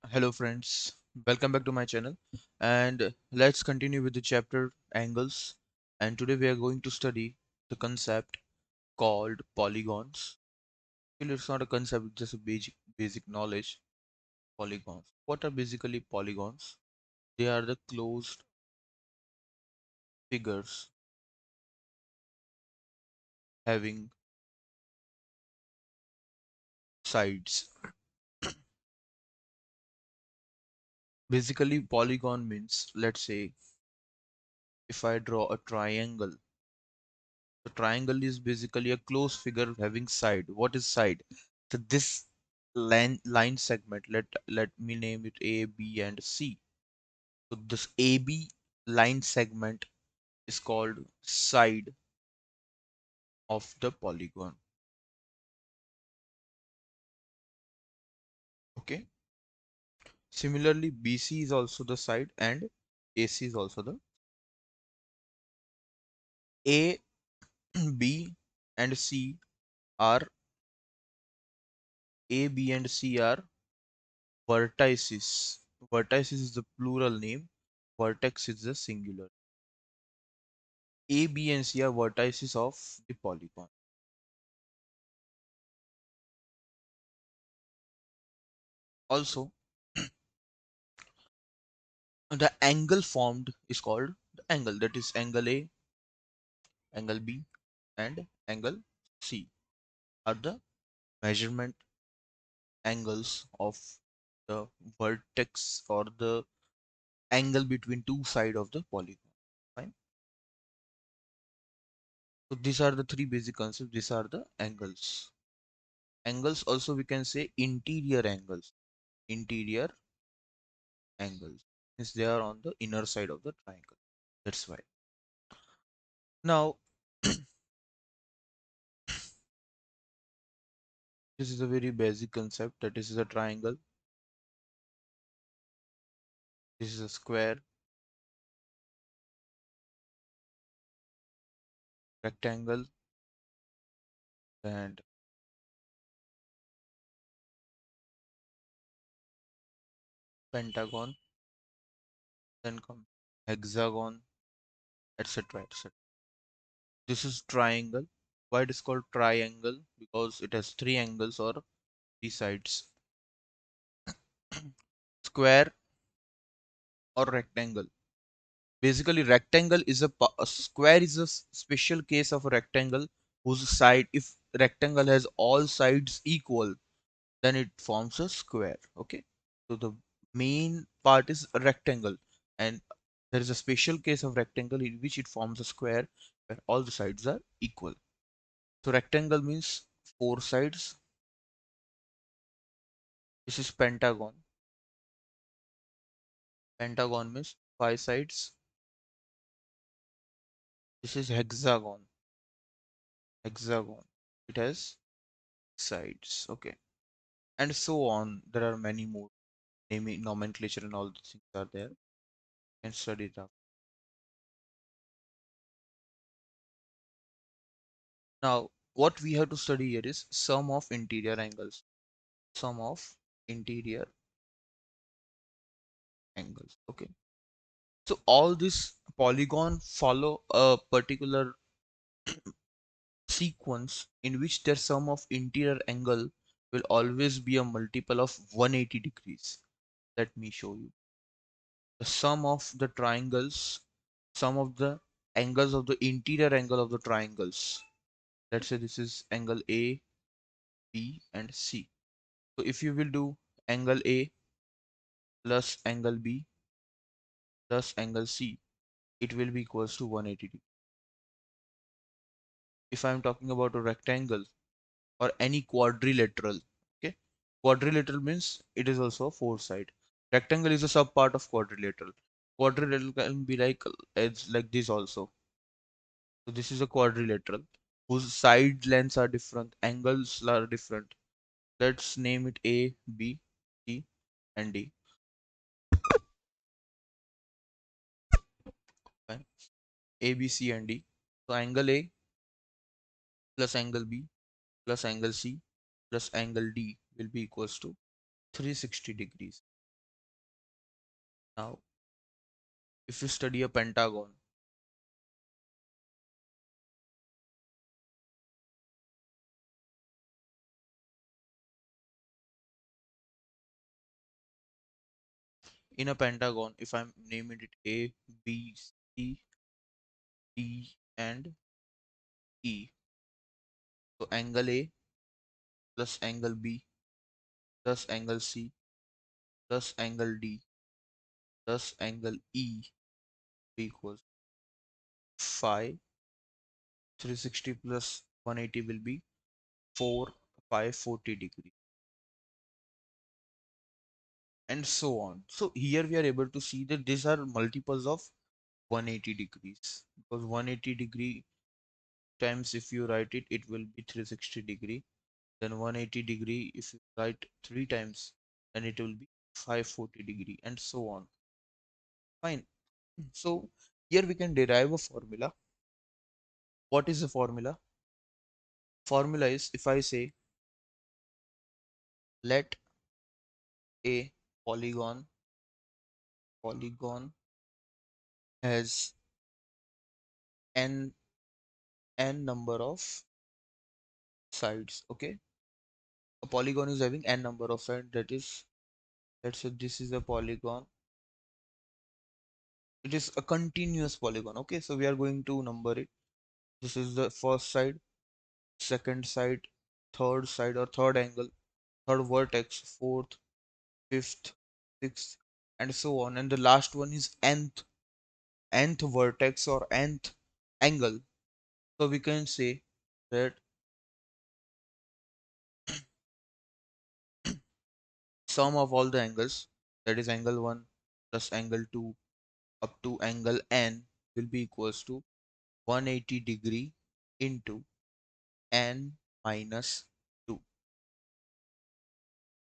Hello friends, welcome back to my channel and let's continue with the chapter angles, and today we are going to study the concept called polygons. Well, it's not a concept, it's just a basic knowledge. Polygons. What are basically polygons? They are the closed figures having sides. Basically polygon means, let's say if I draw a triangle. The triangle is basically a closed figure having side. What is side? So this line segment, let me name it A, B, and C. So this AB line segment is called side of the polygon. Okay. Similarly, BC is also the side and AC is also the A, B, and C are A, B, and C are vertices. Vertices is the plural name. Vertex is the singular. A, B, and C are vertices of the polygon. Also, the angle formed is called the angle. That is angle A, angle B, and angle C are the measurement angles of the vertex or the angle between two sides of the polygon. Fine. So these are the three basic concepts. These are the angles. Angles also we can say interior angles. Interior angles since they are on the inner side of the triangle. That's why. Now, this is a very basic concept that this is a triangle, this is a square, rectangle, and pentagon, then come hexagon, etc. etc. This is triangle. Why it is called triangle? Because it has three angles or three sides. Square or rectangle. Basically, rectangle is a square is a special case of a rectangle whose side, if rectangle has all sides equal, then it forms a square. Okay, so the main part is a rectangle, and there is a special case of rectangle in which it forms a square where all the sides are equal. So rectangle means four sides. This is pentagon. Pentagon means five sides. This is hexagon. Hexagon, it has sides. Okay, and so on. There are many more naming nomenclature and all the things are there, and study it up. Now, what we have to study here is sum of interior angles. Sum of interior angles. Okay. So all this polygon follow a particular sequence in which their sum of interior angle will always be a multiple of 180 degrees. Let me show you. The sum of the triangles, sum of the angles of the interior angle of the triangles. Let's say this is angle A, B, and C. So if you will do angle A plus angle B plus angle C, it will be equals to 180 degrees. If I'm talking about a rectangle or any quadrilateral, okay, quadrilateral means it is also a four side. Rectangle is a sub part of quadrilateral. Quadrilateral can be like it's like this also. So this is a quadrilateral whose side lengths are different, angles are different. Let's name it A, B, C, and D. Fine. A, B, C, and D. So angle A plus angle B plus angle C plus angle D will be equals to 360 degrees. Now, if you study a pentagon, in a pentagon, if I'm naming it A, B, C, D, and E, so angle A plus angle B plus angle C plus angle D plus angle E equals phi. 360 plus 180 will be 4 pi 40 degree, and so on. So here we are able to see that these are multiples of 180 degrees, because 180 degree times, if you write it, it will be 360 degree. Then 180 degree, if you write 3 times, then it will be 540 degree, and so on. Fine. So here we can derive a formula. What is the formula? Formula is, if I say, let a polygon has n number of sides. Okay, a polygon is having n number of sides. That is, let's say this is a polygon. It is a continuous polygon. Okay, so we are going to number it. This is the first side, second side, third side or third angle, third vertex, fourth, fifth, sixth, and so on. And the last one is nth vertex or nth angle. So we can say that sum of all the angles, that is angle 1 plus angle 2 up to angle n, will be equals to 180 degree into n minus 2.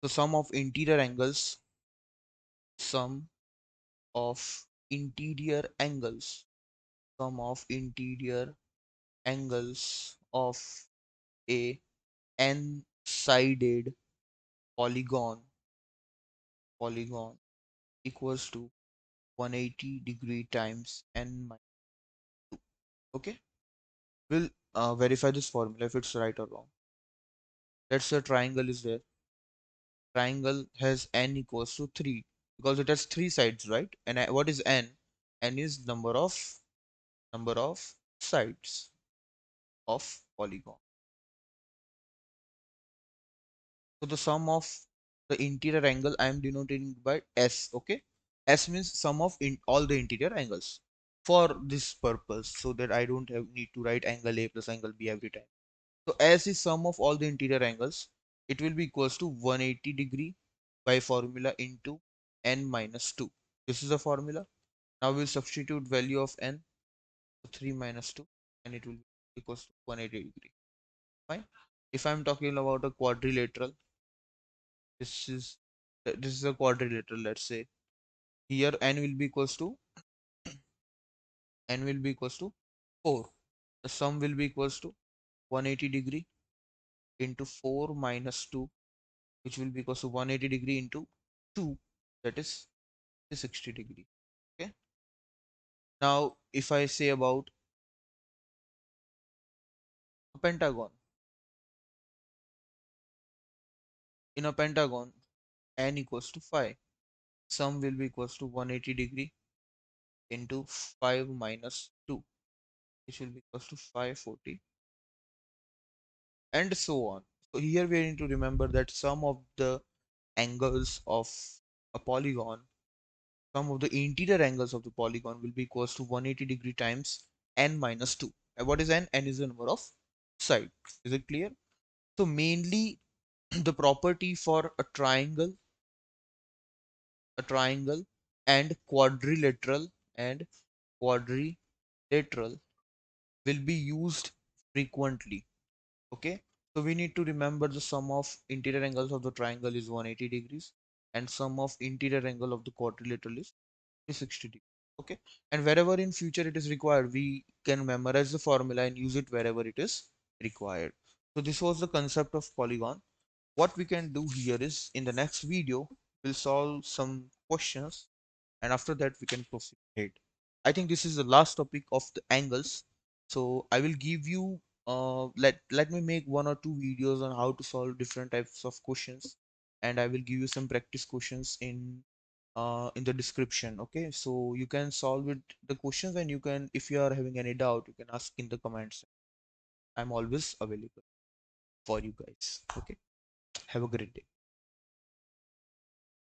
So sum of interior angles, sum of interior angles of a n-sided polygon equals to 180 degree times n minus 2. Okay, we'll verify this formula if it's right or wrong. Let's say a triangle is there. Triangle has n equals to 3 because it has 3 sides, right? And what is n? N is number of sides of polygon. So the sum of the interior angle I am denoting by S. Okay, S means sum of all the interior angles for this purpose, so that I don't need to write angle A plus angle B every time. So S is sum of all the interior angles. It will be equals to 180 degree by formula into n minus 2. This is the formula. Now we'll substitute value of n, so 3 minus 2, and it will be equals to 180 degree. Fine. If I'm talking about a quadrilateral, this is a quadrilateral. Let's say here n will be equals to 4. The sum will be equals to 180 degree into 4 minus 2, which will be equals to 180 degree into 2, that is 60 degree. Okay, now if I say about a pentagon, in a pentagon n equals to 5, sum will be equals to 180 degree into 5 minus 2, which will be equals to 540, and so on. So here we need to remember that sum of the angles of a polygon, sum of the interior angles of the polygon will be equals to 180 degree times n minus 2. And what is n? N is the number of side. Is it clear? So mainly the property for a triangle and quadrilateral will be used frequently. Okay, so we need to remember the sum of interior angles of the triangle is 180 degrees, and sum of interior angle of the quadrilateral is 360 degrees. Okay, and wherever in future it is required, we can memorize the formula and use it wherever it is required. So this was the concept of polygon. What we can do here is, in the next video we'll solve some questions and after that we can proceed ahead. I think this is the last topic of the angles. So I will give you let me make one or two videos on how to solve different types of questions, and I will give you some practice questions in the description. Okay, so you can solve it the questions, and you can, if you are having any doubt, you can ask in the comments. I'm always available for you guys. Okay, have a great day.